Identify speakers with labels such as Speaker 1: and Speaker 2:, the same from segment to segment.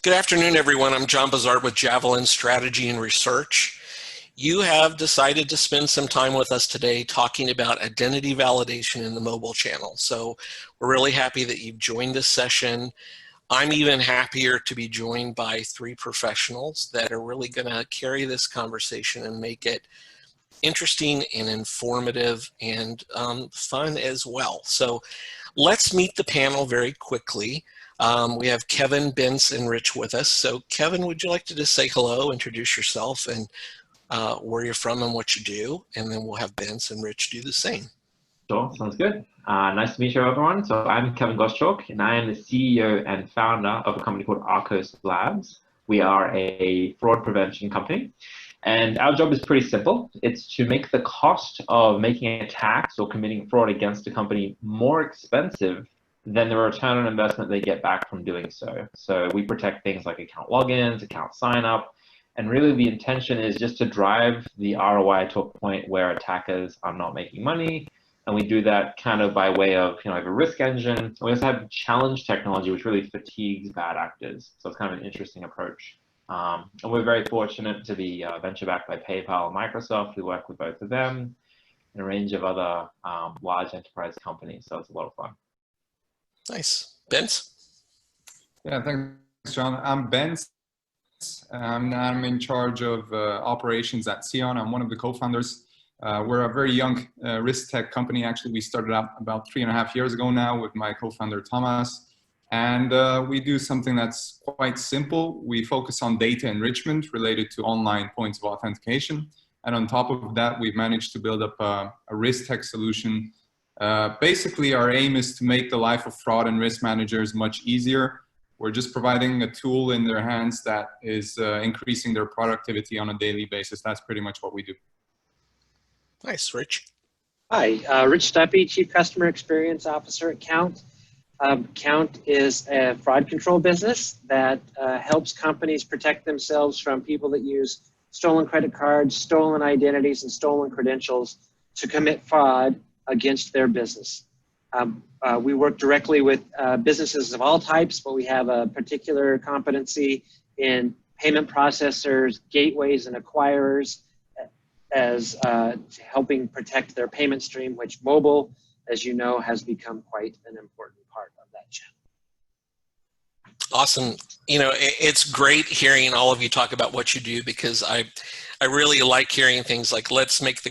Speaker 1: Good afternoon, everyone. I'm John Bazard with Javelin Strategy and Research. You have decided to spend some time with us today talking about identity validation in the mobile channel. So we're really happy that you've joined this session. I'm even happier to be joined by three professionals that are really going to carry this conversation and make it interesting and informative and fun as well. So let's meet the panel very quickly. We have Kevin, Benz, and Rich with us. So Kevin, would you like to just say hello, introduce yourself, and where you're from and what you do, and then we'll have Benz and Rich do the same.
Speaker 2: Sure, sounds good. Nice to meet you, everyone. So I'm Kevin Goschalk, and I am the CEO and founder of a company called Arcos Labs. We are a fraud prevention company, and our job is pretty simple. It's to make the cost of making attacks or committing fraud against a company more expensive than the return on investment they get back from doing so. So we protect things like account logins, account sign up, and really the intention is just to drive the ROI to a point where attackers are not making money. And we do that kind of by way of, a risk engine. We also have challenge technology, which really fatigues bad actors. So it's kind of an interesting approach. And we're very fortunate to be venture-backed by PayPal and Microsoft. We work with both of them and a range of other large enterprise companies. So it's a lot of fun.
Speaker 1: Nice. Benz?
Speaker 3: Yeah, thanks, John. I'm Benz. I'm in charge of operations at Sion. I'm one of the co-founders. We're a very young risk tech company. Actually, we started out about 3.5 years ago now with my co-founder, Thomas. And we do something that's quite simple. We focus on data enrichment related to online points of authentication. And on top of that, we've managed to build up a risk tech solution. Basically, our aim is to make the life of fraud and risk managers much easier. We're just providing a tool in their hands that is increasing their productivity on a daily basis. That's pretty much what we do.
Speaker 1: Nice. Rich?
Speaker 4: Hi, Rich Stuppy, Chief Customer Experience Officer at Count. Count is a fraud control business that helps companies protect themselves from people that use stolen credit cards, stolen identities, and stolen credentials to commit fraud against their business. We work directly with businesses of all types, but we have a particular competency in payment processors, gateways, and acquirers as helping protect their payment stream, which mobile, as you know, has become quite an important part of that channel.
Speaker 1: Awesome. It's great hearing all of you talk about what you do, because I really like hearing things like, let's make the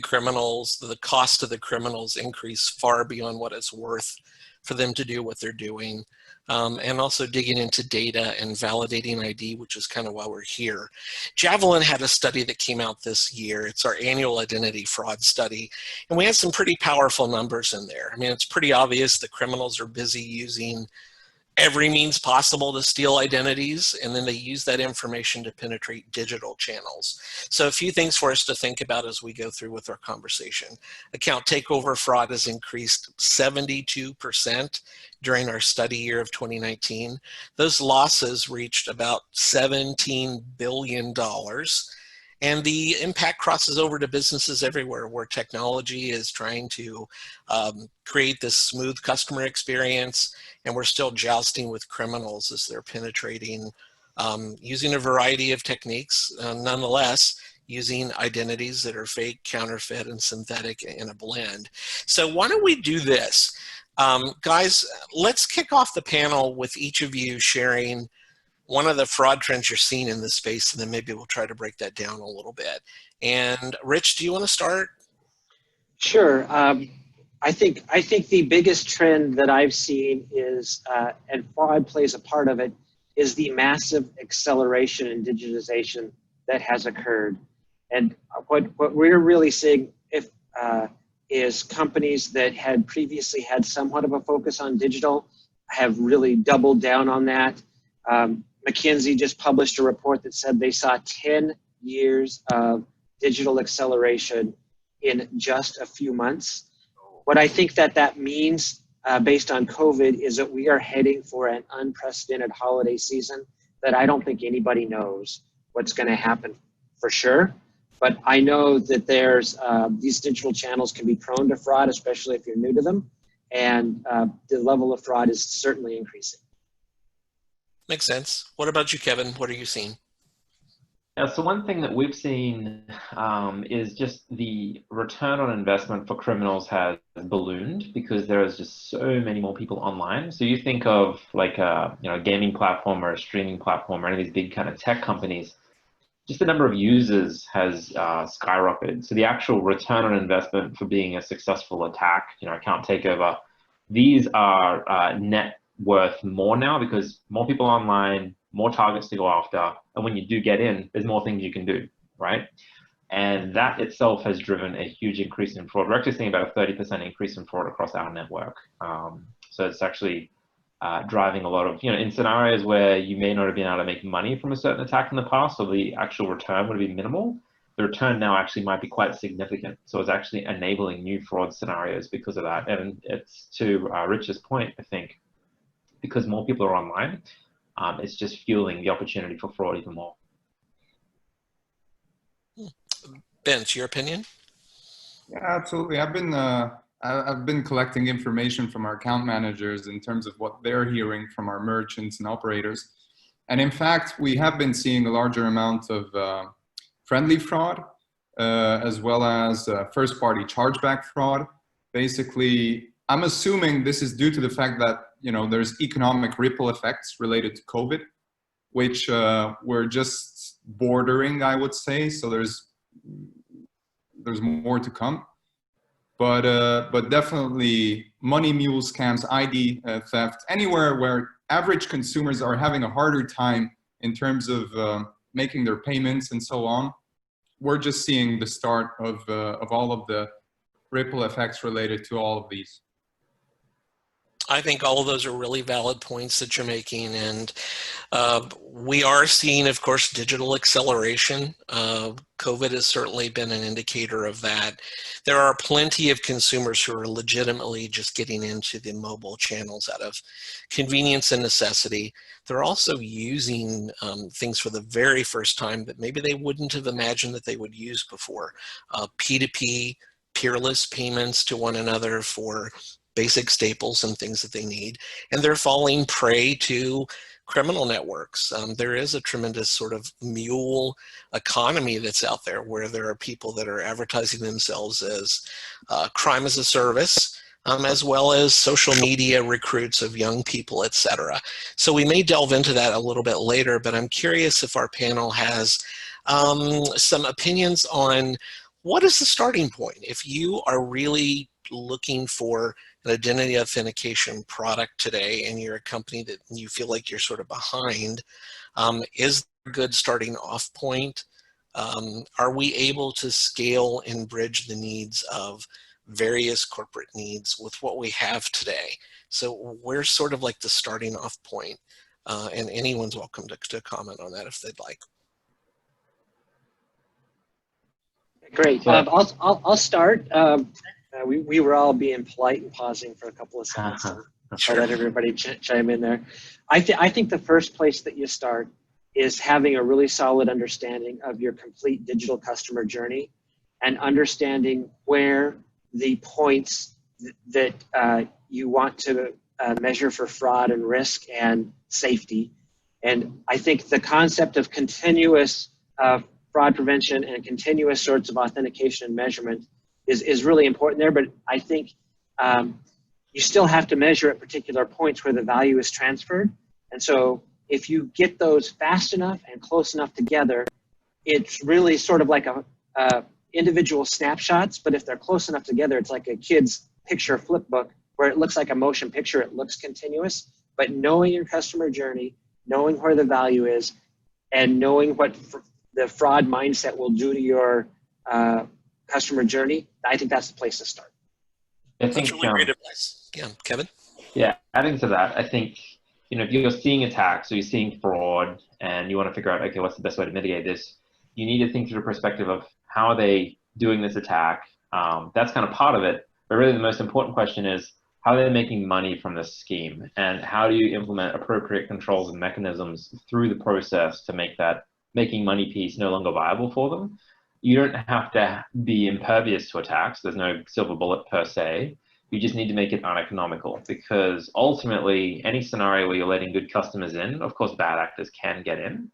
Speaker 1: cost of the criminals increase far beyond what it's worth for them to do what they're doing. And also digging into data and validating ID, which is kind of why we're here. Javelin had a study that came out this year. It's our annual identity fraud study. And we had some pretty powerful numbers in there. I mean, it's pretty obvious that criminals are busy using every means possible to steal identities, and then they use that information to penetrate digital channels. So a few things for us to think about as we go through with our conversation. Account takeover fraud has increased 72% during our study year of 2019. Those losses reached about $17 billion. And the impact crosses over to businesses everywhere where technology is trying to create this smooth customer experience, and we're still jousting with criminals as they're penetrating using a variety of techniques, nonetheless, using identities that are fake, counterfeit, and synthetic in a blend. So why don't we do this? Guys, let's kick off the panel with each of you sharing one of the fraud trends you're seeing in this space, and then maybe we'll try to break that down a little bit. And Rich, do you want to start?
Speaker 4: Sure. I think the biggest trend that I've seen is, and fraud plays a part of it, is the massive acceleration in digitization that has occurred. And what we're really seeing is companies that had previously had somewhat of a focus on digital have really doubled down on that. McKinsey just published a report that said they saw 10 years of digital acceleration in just a few months. What I think that means, based on COVID, is that we are heading for an unprecedented holiday season that I don't think anybody knows what's going to happen for sure. But I know that there's these digital channels can be prone to fraud, especially if you're new to them, and the level of fraud is certainly increasing.
Speaker 1: Makes sense. What about you, Kevin? What are you seeing?
Speaker 2: Yeah, so one thing that we've seen is just the return on investment for criminals has ballooned because there is just so many more people online. So you think of like a gaming platform or a streaming platform or any of these big kind of tech companies, just the number of users has skyrocketed. So the actual return on investment for being a successful attack, account takeover, these are net worth more now because more people online, more targets to go after, and when you do get in, there's more things you can do, right? And that itself has driven a huge increase in fraud. We're actually seeing about a 30% increase in fraud across our network. So it's actually driving a lot of, in scenarios where you may not have been able to make money from a certain attack in the past, so the actual return would be minimal. The return now actually might be quite significant. So it's actually enabling new fraud scenarios because of that. And it's to Rich's point, I think, because more people are online, it's just fueling the opportunity for fraud even more.
Speaker 1: Vince, your opinion?
Speaker 3: Yeah, absolutely. I've been collecting information from our account managers in terms of what they're hearing from our merchants and operators. And in fact, we have been seeing a larger amount of friendly fraud, as well as first-party chargeback fraud. Basically, I'm assuming this is due to the fact that there's economic ripple effects related to COVID, which we're just bordering, I would say. So there's more to come. But definitely money mule scams, ID theft, anywhere where average consumers are having a harder time in terms of making their payments and so on. We're just seeing the start of all of the ripple effects related to all of these.
Speaker 1: I think all of those are really valid points that you're making, and we are seeing, of course, digital acceleration. COVID has certainly been an indicator of that. There are plenty of consumers who are legitimately just getting into the mobile channels out of convenience and necessity. They're also using things for the very first time that maybe they wouldn't have imagined that they would use before. P2P, peerless payments to one another for basic staples and things that they need, and they're falling prey to criminal networks. There is a tremendous sort of mule economy that's out there where there are people that are advertising themselves as crime as a service, as well as social media recruits of young people, etc. So we may delve into that a little bit later, but I'm curious if our panel has some opinions on what is the starting point. If you are really looking for an identity authentication product today and you're a company that you feel like you're sort of behind, is there a good starting off point? Are we able to scale and bridge the needs of various corporate needs with what we have today? So we're sort of like the starting off point, and anyone's welcome to comment on that if they'd like.
Speaker 4: Great. I'll start. We were all being polite and pausing for a couple of seconds. So
Speaker 1: Sure.
Speaker 4: I'll let everybody chime in there. I think the first place that you start is having a really solid understanding of your complete digital customer journey and understanding where the points that you want to measure for fraud and risk and safety. And I think the concept of continuous fraud prevention and continuous sorts of authentication and measurement is really important there, but I think you still have to measure at particular points where the value is transferred. And so if you get those fast enough and close enough together, it's really sort of like a individual snapshots, but if they're close enough together, it's like a kid's picture flip book where it looks like a motion picture, it looks continuous, but knowing your customer journey, knowing where the value is, and knowing what the fraud mindset will do to your customer journey, I think that's the place to start.
Speaker 2: I think,
Speaker 1: That's really great advice. Yeah, Kevin?
Speaker 2: Yeah, adding to that, I think, if you're seeing attacks or you're seeing fraud and you want to figure out, okay, what's the best way to mitigate this, you need to think through the perspective of how are they doing this attack. That's kind of part of it, but really the most important question is how are they making money from this scheme, and how do you implement appropriate controls and mechanisms through the process to make that making money piece no longer viable for them. You don't have to be impervious to attacks. There's no silver bullet per se. You just need to make it uneconomical, because ultimately any scenario where you're letting good customers in, of course, bad actors can get in.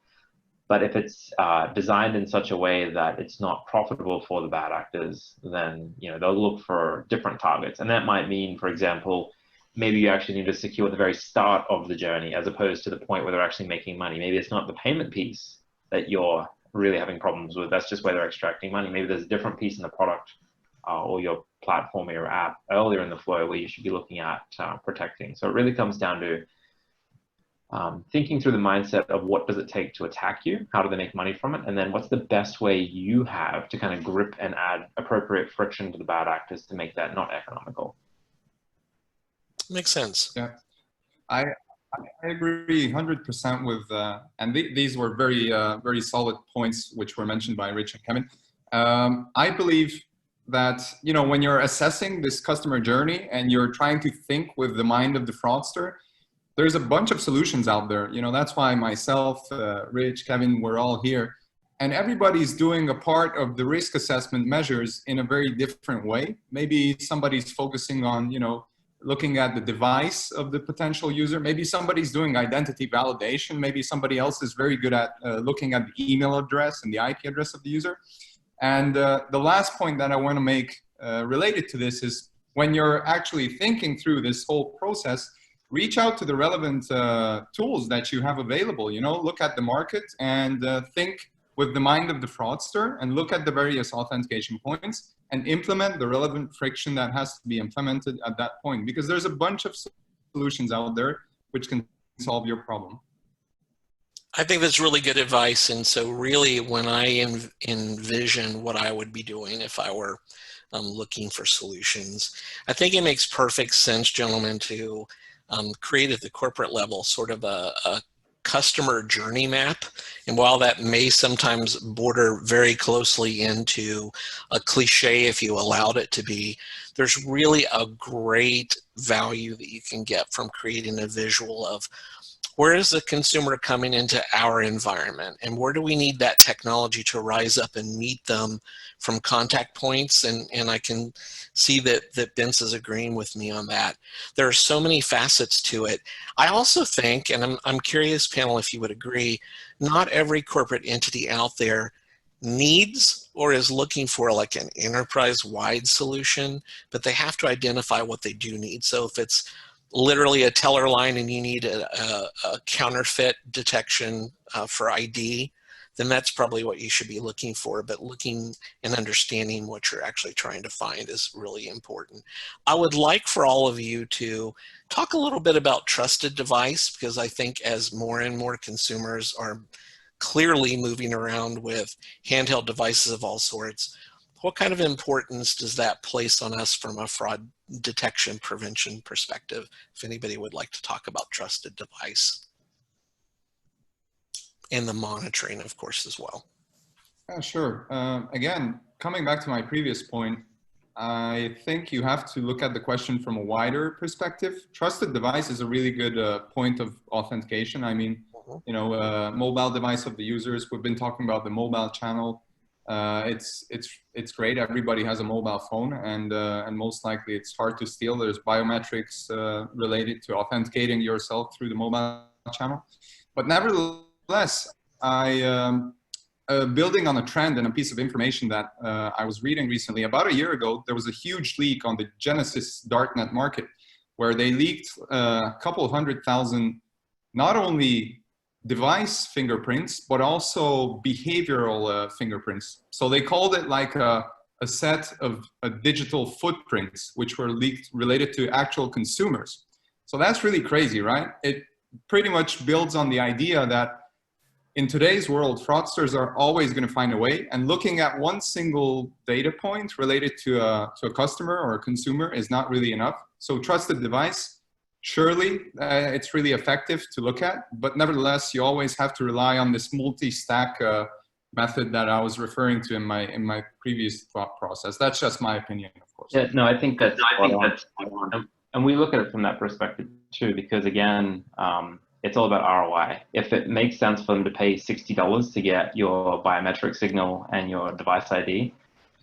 Speaker 2: But if it's designed in such a way that it's not profitable for the bad actors, then they'll look for different targets. And that might mean, for example, maybe you actually need to secure at the very start of the journey as opposed to the point where they're actually making money. Maybe it's not the payment piece that you're really having problems with. That's just where they're extracting money. Maybe there's a different piece in the product or your platform or your app earlier in the flow where you should be looking at protecting. So it really comes down to thinking through the mindset of what does it take to attack you, how do they make money from it, and then what's the best way you have to kind of grip and add appropriate friction to the bad actors to make that not economical.
Speaker 1: Makes sense.
Speaker 3: Yeah, I agree 100% with, and these were very solid points which were mentioned by Rich and Kevin. I believe that when you're assessing this customer journey and you're trying to think with the mind of the fraudster, there's a bunch of solutions out there. That's why myself, Rich, Kevin, we're all here. And everybody's doing a part of the risk assessment measures in a very different way. Maybe somebody's focusing on, looking at the device of the potential user. Maybe somebody's doing identity validation. Maybe somebody else is very good at looking at the email address and the IP address of the user. And the last point that I want to make related to this is when you're actually thinking through this whole process, reach out to the relevant tools that you have available. Look at the market and think with the mind of the fraudster and look at the various authentication points and implement the relevant friction that has to be implemented at that point, because there's a bunch of solutions out there which can solve your problem.
Speaker 1: I think that's really good advice. And so really when I envision what I would be doing if I were looking for solutions, I think it makes perfect sense, gentlemen, to create at the corporate level sort of a customer journey map. And while that may sometimes border very closely into a cliche if you allowed it to be, there's really a great value that you can get from creating a visual of where is the consumer coming into our environment and where do we need that technology to rise up and meet them from contact points. And I can see that Vince is agreeing with me on that. There are so many facets to it. I also think, and I'm curious, panel, if you would agree, not every corporate entity out there needs or is looking for like an enterprise-wide solution, but they have to identify what they do need. So if it's literally a teller line and you need a counterfeit detection for ID, then that's probably what you should be looking for. But looking and understanding what you're actually trying to find is really important. I would like for all of you to talk a little bit about trusted device, because I think as more and more consumers are clearly moving around with handheld devices of all sorts, what kind of importance does that place on us from a fraud detection prevention perspective? If anybody would like to talk about trusted device and the monitoring, of course, as well.
Speaker 3: Yeah, sure. Again, coming back to my previous point, I think you have to look at the question from a wider perspective. Trusted device is a really good point of authentication. I mean, mobile device of the users. We've been talking about the mobile channel. It's great. Everybody has a mobile phone, and most likely it's hard to steal. There's biometrics related to authenticating yourself through the mobile channel. But nevertheless, building on a trend and a piece of information that I was reading recently, about a year ago, there was a huge leak on the Genesis darknet market, where they leaked a couple 100,000 not only device fingerprints, but also behavioral fingerprints. So they called it like a set of digital footprints, which were leaked related to actual consumers. So that's really crazy, right? It pretty much builds on the idea that in today's world, fraudsters are always going to find a way, and looking at one single data point related to a customer or a consumer is not really enough. So trusted device, surely it's really effective to look at, but nevertheless, you always have to rely on this multi-stack method that I was referring to in my previous thought process. That's just my opinion, of course.
Speaker 2: Yeah, no, I think that's and we look at it from that perspective too, because again, it's all about ROI. If it makes sense for them to pay $60 to get your biometric signal and your device ID,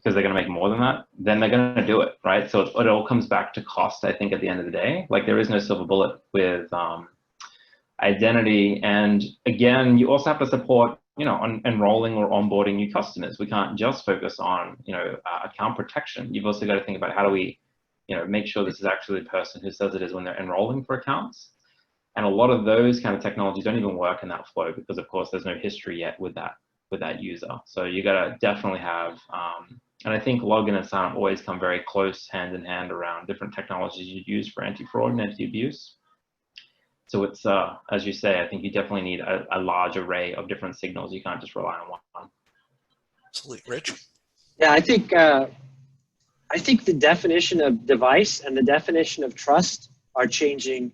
Speaker 2: because they're going to make more than that, then they're going to do it, right? So it all comes back to cost, I think, at the end of the day. Like, there is no silver bullet with identity. And again, you also have to support, on enrolling or onboarding new customers. We can't just focus on, account protection. You've also got to think about how do we, make sure this is actually the person who says it is when they're enrolling for accounts. And a lot of those kind of technologies don't even work in that flow because, of course, there's no history yet with that user. So you got to definitely have, and I think login and sign up always come very close hand in hand around different technologies you use for anti-fraud and anti-abuse. So it's, as you say, I think you definitely need a large array of different signals. You can't just rely on one.
Speaker 1: Absolutely. Rich?
Speaker 4: Yeah, I think the definition of device and the definition of trust are changing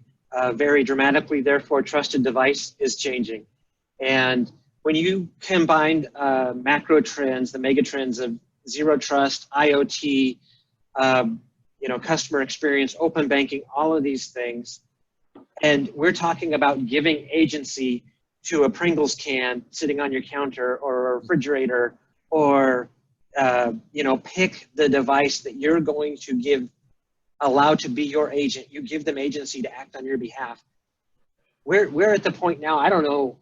Speaker 4: very dramatically. Therefore, trusted device is changing. And when you combine macro trends, the mega trends of zero trust, IoT, customer experience, open banking, all of these things, and we're talking about giving agency to a Pringles can sitting on your counter or a refrigerator, or pick the device that you're going to allow to be your agent. You give them agency to act on your behalf. We're at the point now. I don't know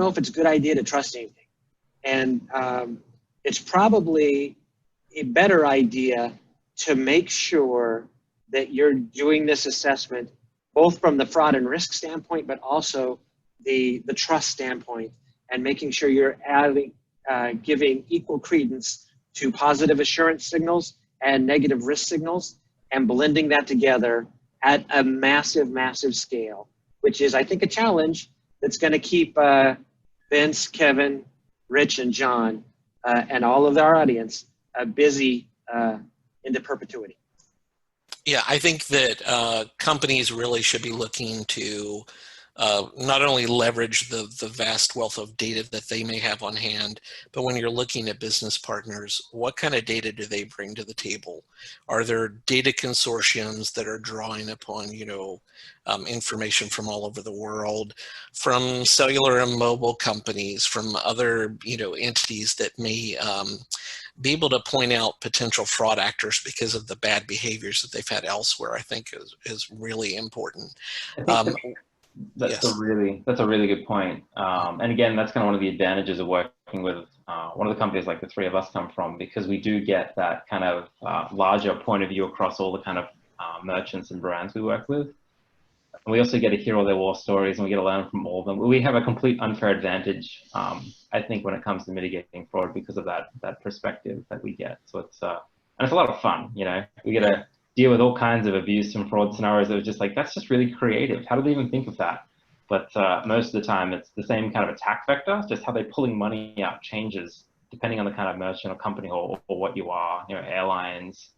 Speaker 4: if it's a good idea to trust anything, and it's probably a better idea to make sure that you're doing this assessment both from the fraud and risk standpoint, but also the trust standpoint, and making sure you're giving equal credence to positive assurance signals and negative risk signals, and blending that together at a massive, massive scale, which is, I think, a challenge that's going to keep Vince, Kevin, Rich, and John, and all of our audience busy into perpetuity.
Speaker 1: Yeah, I think that companies really should be looking to not only leverage the vast wealth of data that they may have on hand, but when you're looking at business partners, what kind of data do they bring to the table? Are there data consortiums that are drawing upon, information from all over the world, from cellular and mobile companies, from other, entities that may be able to point out potential fraud actors because of the bad behaviors that they've had elsewhere? I think is really important.
Speaker 2: That's
Speaker 1: Yes.
Speaker 2: a really good point. And again, that's kind of one of the advantages of working with one of the companies like the three of us come from, because we do get that kind of larger point of view across all the kind of merchants and brands we work with. And we also get to hear all their war stories, and we get to learn from all of them. We have a complete unfair advantage, I think, when it comes to mitigating fraud because of that perspective that we get. So it's and it's a lot of fun. We get to deal with all kinds of abuse and fraud scenarios that are just like, that's just really creative. How do they even think of that? But most of the time, it's the same kind of attack vector. Just how they're pulling money out changes depending on the kind of merchant or company or what you are. Airlines,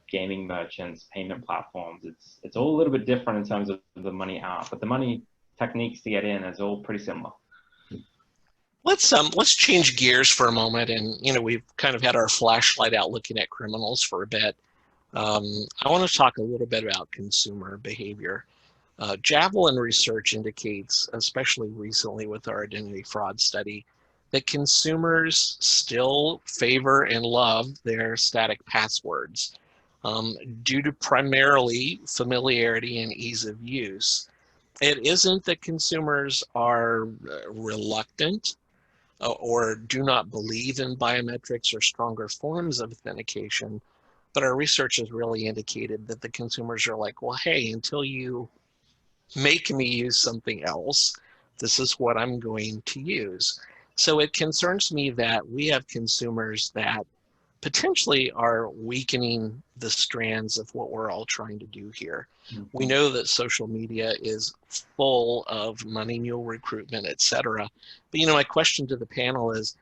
Speaker 2: gaming merchants, payment platforms. It's all a little bit different in terms of the money out, but the money techniques to get in is all pretty similar.
Speaker 1: Let's change gears for a moment, and we've kind of had our flashlight out looking at criminals for a bit. I want to talk a little bit about consumer behavior. Javelin research indicates, especially recently with our identity fraud study, that consumers still favor and love their static passwords due to primarily familiarity and ease of use. It isn't that consumers are reluctant or do not believe in biometrics or stronger forms of authentication, but our research has really indicated that the consumers are like, well, hey, until you make me use something else, this is what I'm going to use. So it concerns me that we have consumers that potentially are weakening the strands of what we're all trying to do here. Mm-hmm. We know that social media is full of money mule recruitment, et cetera. But my question to the panel is,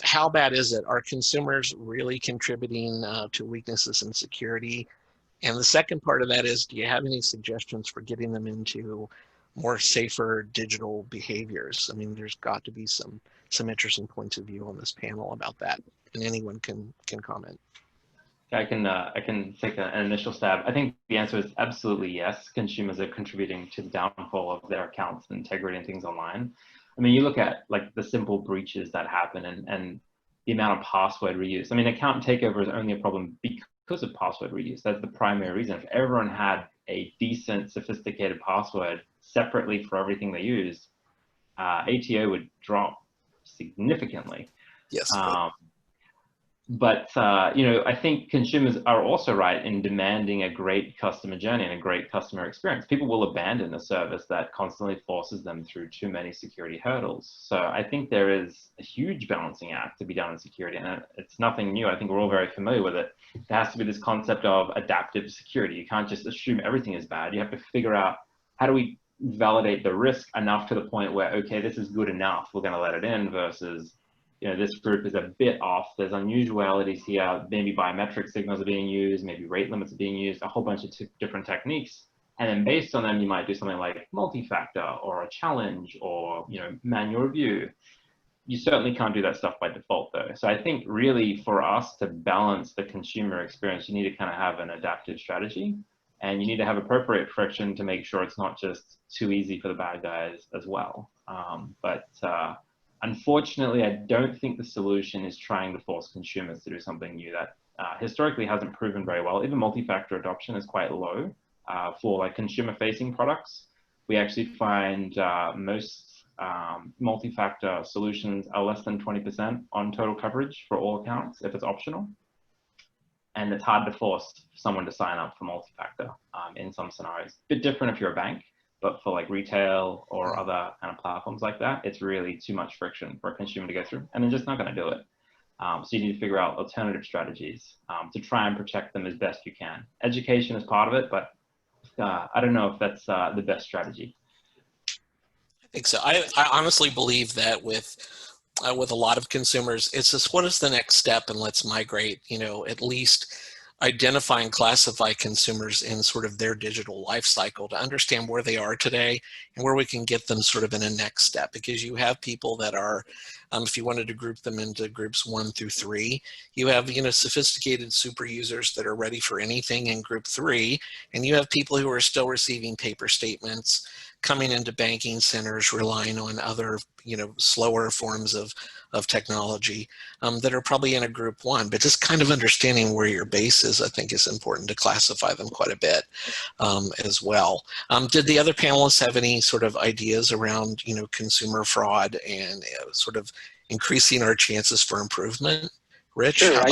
Speaker 1: how bad is it? Are consumers really contributing to weaknesses in security? And the second part of that is, do you have any suggestions for getting them into more safer digital behaviors? I mean, there's got to be some interesting points of view on this panel about that, and anyone can comment.
Speaker 2: I can take an initial stab. I think the answer is absolutely yes. Consumers are contributing to the downfall of their accounts and integrity and things online. I mean, you look at like the simple breaches that happen, and the amount of password reuse. I mean, account takeover is only a problem because of password reuse. That's the primary reason. If everyone had a decent, sophisticated password separately for everything they used, ATO would drop significantly.
Speaker 1: Yes.
Speaker 2: But I think consumers are also right in demanding a great customer journey and a great customer experience. People will abandon a service that constantly forces them through too many security hurdles. So I think there is a huge balancing act to be done in security, and it's nothing new. I think we're all very familiar with it. There has to be this concept of adaptive security. You can't just assume everything is bad. You have to figure out, how do we validate the risk enough to the point where, okay, this is good enough, we're going to let it in, versus, this group is a bit off. There's unusualities here. Maybe biometric signals are being used, maybe rate limits are being used, a whole bunch of different techniques. And then based on them, you might do something like multi-factor or a challenge or, manual review. You certainly can't do that stuff by default though. So I think really for us to balance the consumer experience, you need to kind of have an adaptive strategy, and you need to have appropriate friction to make sure it's not just too easy for the bad guys as well. Unfortunately, I don't think the solution is trying to force consumers to do something new that historically hasn't proven very well. Even multi-factor adoption is quite low for like consumer-facing products. We actually find most multi-factor solutions are less than 20% on total coverage for all accounts if it's optional. And it's hard to force someone to sign up for multi-factor in some scenarios. A bit different if you're a bank. But for like retail or other kind of platforms like that, it's really too much friction for a consumer to go through, and they're just not going to do it. So you need to figure out alternative strategies to try and protect them as best you can. Education is part of it, but I don't know if that's the best strategy.
Speaker 1: I think so. I honestly believe that with a lot of consumers, it's just, what is the next step, and let's migrate, at least identify and classify consumers in sort of their digital life cycle to understand where they are today and where we can get them sort of in a next step. Because you have people that are, if you wanted to group them into groups 1 through 3, you have, sophisticated super users that are ready for anything in group 3, and you have people who are still receiving paper statements, coming into banking centers, relying on other, slower forms of technology that are probably in a group 1. But just kind of understanding where your base is, I think, is important to classify them quite a bit as well. Did the other panelists have any sort of ideas around, consumer fraud and sort of increasing our chances for improvement? Rich?
Speaker 4: Sure.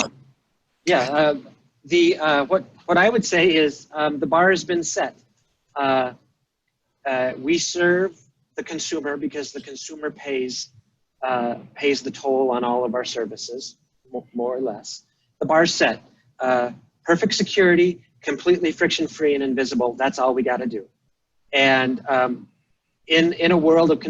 Speaker 4: What I would say is the bar has been set. We serve the consumer because the consumer pays the toll on all of our services, more or less. The bar's set. Perfect security, completely friction-free and invisible. That's all we got to do. And in a world of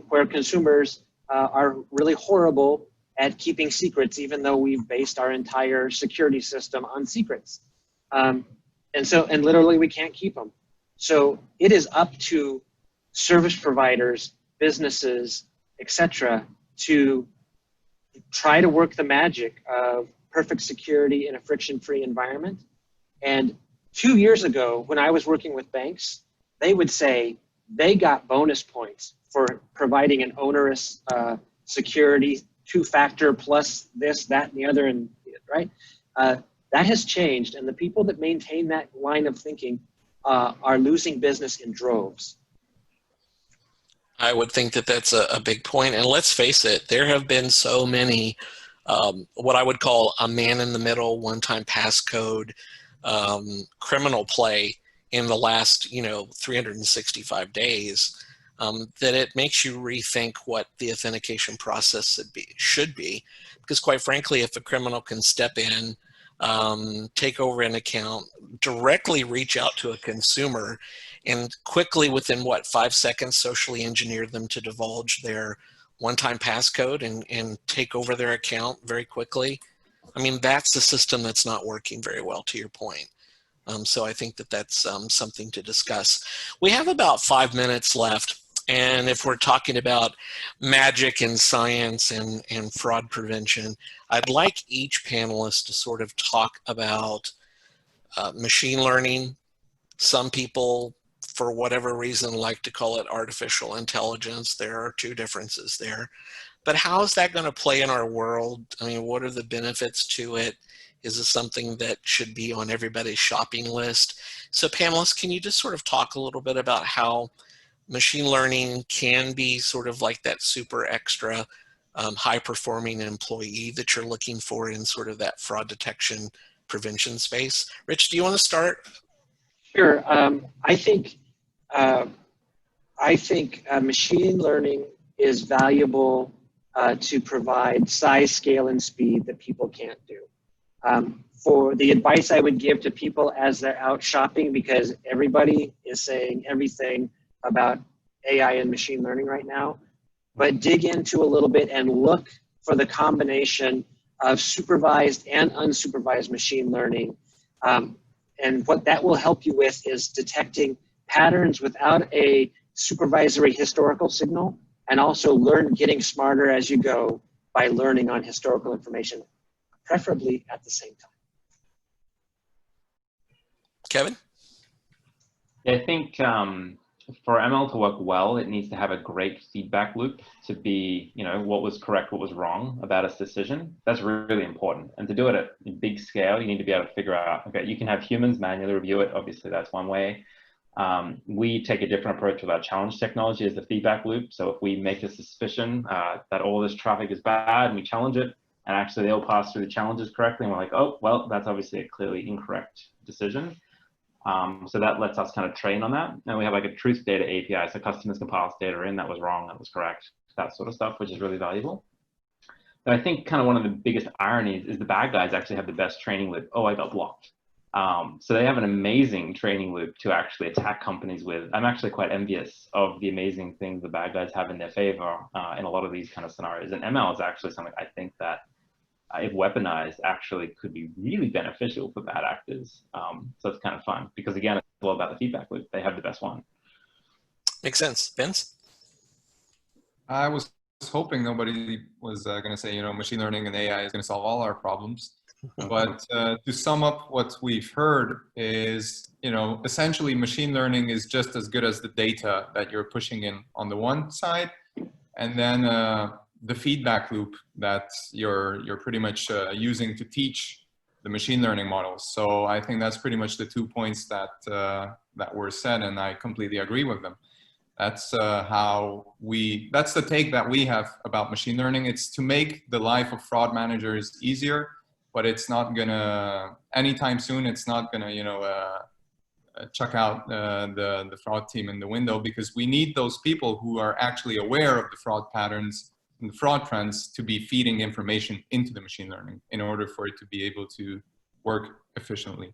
Speaker 4: where consumers are really horrible at keeping secrets, even though we've based our entire security system on secrets, and literally we can't keep them. So it is up to service providers, businesses, etc., to try to work the magic of perfect security in a friction-free environment. And 2 years ago, when I was working with banks, they would say they got bonus points for providing an onerous security 2-factor plus this, that, and the other, and right? That has changed, and the people that maintain that line of thinking are losing business in droves.
Speaker 1: I would think that that's a big point. And let's face it, there have been so many, what I would call a man-in-the-middle, one-time passcode criminal play in the last, 365 days that it makes you rethink what the authentication process should be. Because quite frankly, if a criminal can step in, take over an account, directly reach out to a consumer, and quickly, within 5 seconds, socially engineer them to divulge their one-time passcode and take over their account very quickly. I mean, that's a system that's not working very well, to your point. So I think that that's something to discuss. We have about 5 minutes left. And if we're talking about magic and science and fraud prevention, I'd like each panelist to sort of talk about machine learning. Some people, for whatever reason, like to call it artificial intelligence. There are two differences there. but how is that going to play in our world? I mean, what are the benefits to it? Is this something that should be on everybody's shopping list? So panelists, can you just sort of talk a little bit about how machine learning can be sort of like that super extra high performing employee that you're looking for in sort of that fraud detection prevention space? Rich, do you want to start?
Speaker 4: Sure. I think machine learning is valuable to provide size, scale, and speed that people can't do. For the advice I would give to people as they're out shopping, because everybody is saying everything about AI and machine learning right now, but dig into a little bit and look for the combination of supervised and unsupervised machine learning. And what that will help you with is detecting patterns without a supervisory historical signal, and also getting smarter as you go by learning on historical information, preferably at the same time.
Speaker 1: Kevin?
Speaker 2: Yeah, I think for ML to work well, it needs to have a great feedback loop to be, what was correct, what was wrong about its decision. That's really important. And to do it at a big scale, you need to be able to figure out, okay, you can have humans manually review it. Obviously, that's one way. We take a different approach with our challenge technology as the feedback loop. So if we make a suspicion that all this traffic is bad and we challenge it, and actually they'll pass through the challenges correctly, and we're like, oh, well, that's obviously a clearly incorrect decision. So that lets us kind of train on that. And we have like a truth data API, so customers can pass data in, that was wrong, that was correct, that sort of stuff, which is really valuable. But I think kind of one of the biggest ironies is the bad guys actually have the best training loop. Oh, I got blocked. So they have an amazing training loop to actually attack companies with. I'm actually quite envious of the amazing things the bad guys have in their favor in a lot of these kind of scenarios. And ML is actually something I think that if weaponized actually could be really beneficial for bad actors. So it's kind of fun because again, it's all about the feedback loop. They have the best one.
Speaker 1: Makes sense. Vince?
Speaker 3: I was hoping nobody was going to say, machine learning and AI is going to solve all our problems. But to sum up what we've heard is, essentially machine learning is just as good as the data that you're pushing in on the one side, and then the feedback loop that you're pretty much using to teach the machine learning models. So I think that's pretty much the 2 points that that were said, and I completely agree with them. That's that's the take that we have about machine learning. It's to make the life of fraud managers easier, but it's not gonna, anytime soon, it's not gonna, chuck out the fraud team in the window, because we need those people who are actually aware of the fraud patterns and the fraud trends to be feeding information into the machine learning in order for it to be able to work efficiently.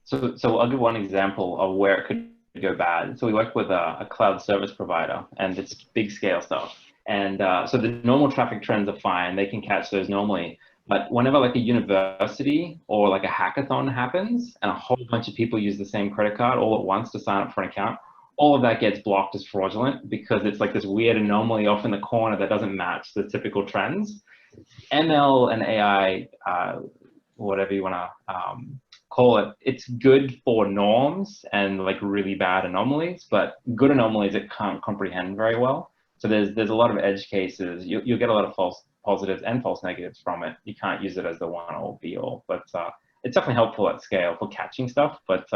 Speaker 2: So I'll give one example of where it could go bad. So we work with a cloud service provider, and it's big scale stuff. And so the normal traffic trends are fine. They can catch those normally. But whenever like a university or like a hackathon happens and a whole bunch of people use the same credit card all at once to sign up for an account, all of that gets blocked as fraudulent because it's like this weird anomaly off in the corner that doesn't match the typical trends. ML and AI, whatever you want to call it, it's good for norms and like really bad anomalies, but good anomalies it can't comprehend very well. So there's a lot of edge cases. You'll get a lot of false positives and false negatives from it. You can't use it as the one all be all, but it's definitely helpful at scale for catching stuff. But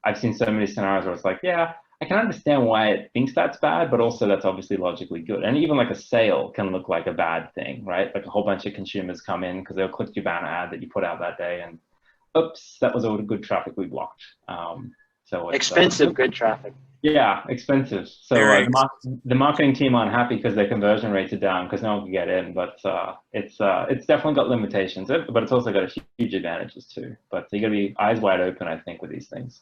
Speaker 2: I've seen so many scenarios where it's like, yeah, I can understand why it thinks that's bad, but also that's obviously logically good. And even like a sale can look like a bad thing, right? Like a whole bunch of consumers come in because they'll click your banner ad that you put out that day, and oops, that was all the good traffic we blocked. So it's,
Speaker 4: expensive good traffic.
Speaker 2: Yeah, expensive. So the marketing team aren't happy because their conversion rates are down because no one can get in. But it's definitely got limitations, but it's also got huge advantages too. But you got to be eyes wide open, I think, with these things.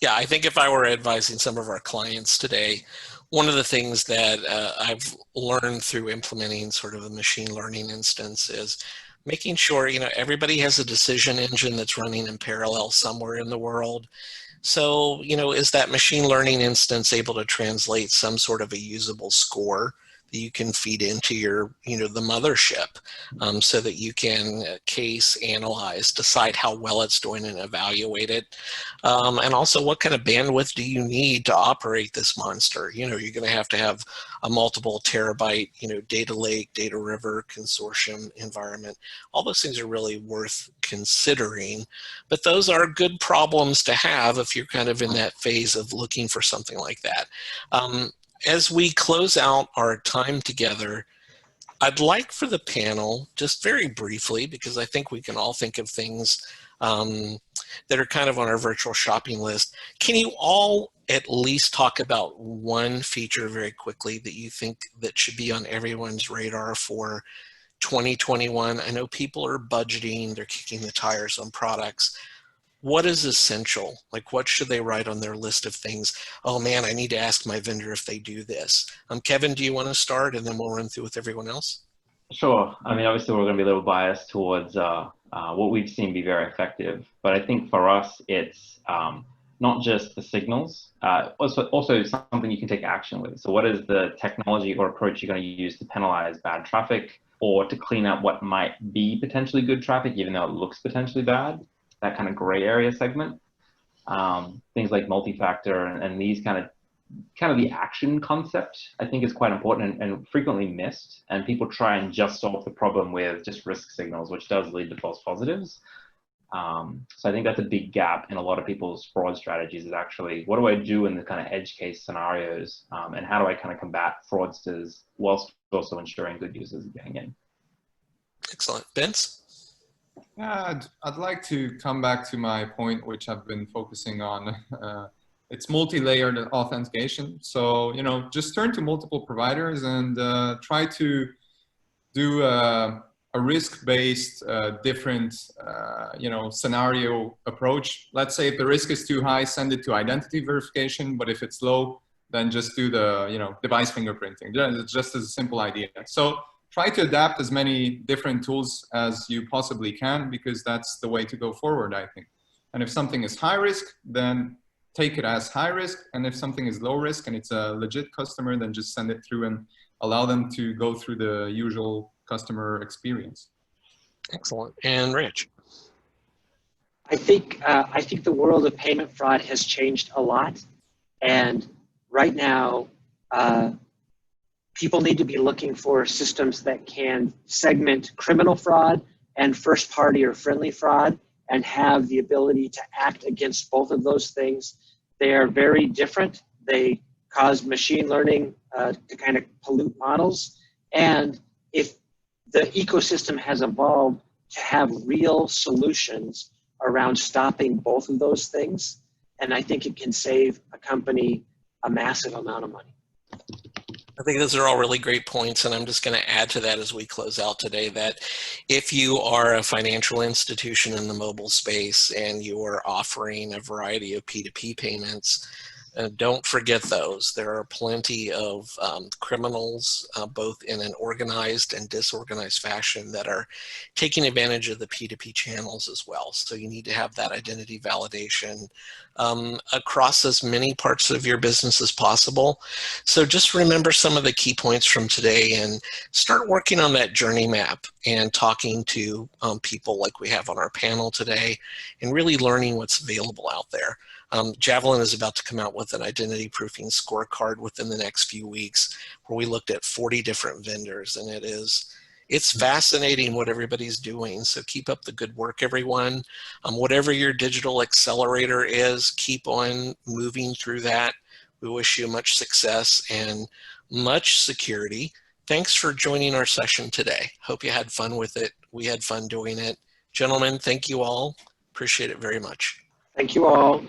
Speaker 1: Yeah, I think if I were advising some of our clients today, one of the things that I've learned through implementing sort of a machine learning instance is making sure, everybody has a decision engine that's running in parallel somewhere in the world. So, is that machine learning instance able to translate some sort of a usable score that you can feed into your, the mothership, so that you can case, analyze, decide how well it's doing and evaluate it. And also, what kind of bandwidth do you need to operate this monster? You're going to have a multiple terabyte, data lake, data river, consortium environment. All those things are really worth considering, but those are good problems to have if you're kind of in that phase of looking for something like that. As we close out our time together, I'd like for the panel, just very briefly, because I think we can all think of things that are kind of on our virtual shopping list. Can you all at least talk about one feature very quickly that you think that should be on everyone's radar for 2021? I know people are budgeting, they're kicking the tires on products. What is essential? Like, what should they write on their list of things? Oh man, I need to ask my vendor if they do this. Kevin, do you want to start, and then we'll run through with everyone else?
Speaker 2: Sure. I mean, obviously we're going to be a little biased towards what we've seen be very effective, but I think for us, it's not just the signals, also something you can take action with. So what is the technology or approach you're going to use to penalize bad traffic, or to clean up what might be potentially good traffic, even though it looks potentially bad? That kind of gray area segment. Things like multi-factor and these kind of the action concept, I think, is quite important and frequently missed. And people try and just solve the problem with just risk signals, which does lead to false positives. So I think that's a big gap in a lot of people's fraud strategies, is actually, what do I do in the kind of edge case scenarios? And how do I kind of combat fraudsters whilst also ensuring good users are getting in?
Speaker 1: Excellent. Vince?
Speaker 3: Yeah, I'd like to come back to my point, which I've been focusing on. It's multi-layered authentication. So, just turn to multiple providers and try to do a risk-based, different, scenario approach. Let's say if the risk is too high, send it to identity verification. But if it's low, then just do the, device fingerprinting. It's just as a simple idea. So try to adapt as many different tools as you possibly can, because that's the way to go forward, I think. And if something is high risk, then take it as high risk. And if something is low risk and it's a legit customer, then just send it through and allow them to go through the usual customer experience.
Speaker 1: Excellent. And Rich?
Speaker 4: I think the world of payment fraud has changed a lot. And right now, people need to be looking for systems that can segment criminal fraud and first party or friendly fraud and have the ability to act against both of those things. They are very different. They cause machine learning to kind of pollute models. And if the ecosystem has evolved to have real solutions around stopping both of those things, and I think it can save a company a massive amount of money.
Speaker 1: I think those are all really great points, and I'm just going to add to that as we close out today that if you are a financial institution in the mobile space and you are offering a variety of P2P payments, don't forget those. There are plenty of criminals, both in an organized and disorganized fashion, that are taking advantage of the P2P channels as well. So you need to have that identity validation across as many parts of your business as possible. So just remember some of the key points from today and start working on that journey map and talking to people like we have on our panel today and really learning what's available out there. Javelin is about to come out with an identity proofing scorecard within the next few weeks where we looked at 40 different vendors, and it's fascinating what everybody's doing. So keep up the good work, everyone. Whatever your digital accelerator is, keep on moving through that. We wish you much success and much security. Thanks for joining our session today. Hope you had fun with it. We had fun doing it. Gentlemen, thank you all. Appreciate it very much.
Speaker 4: Thank you all.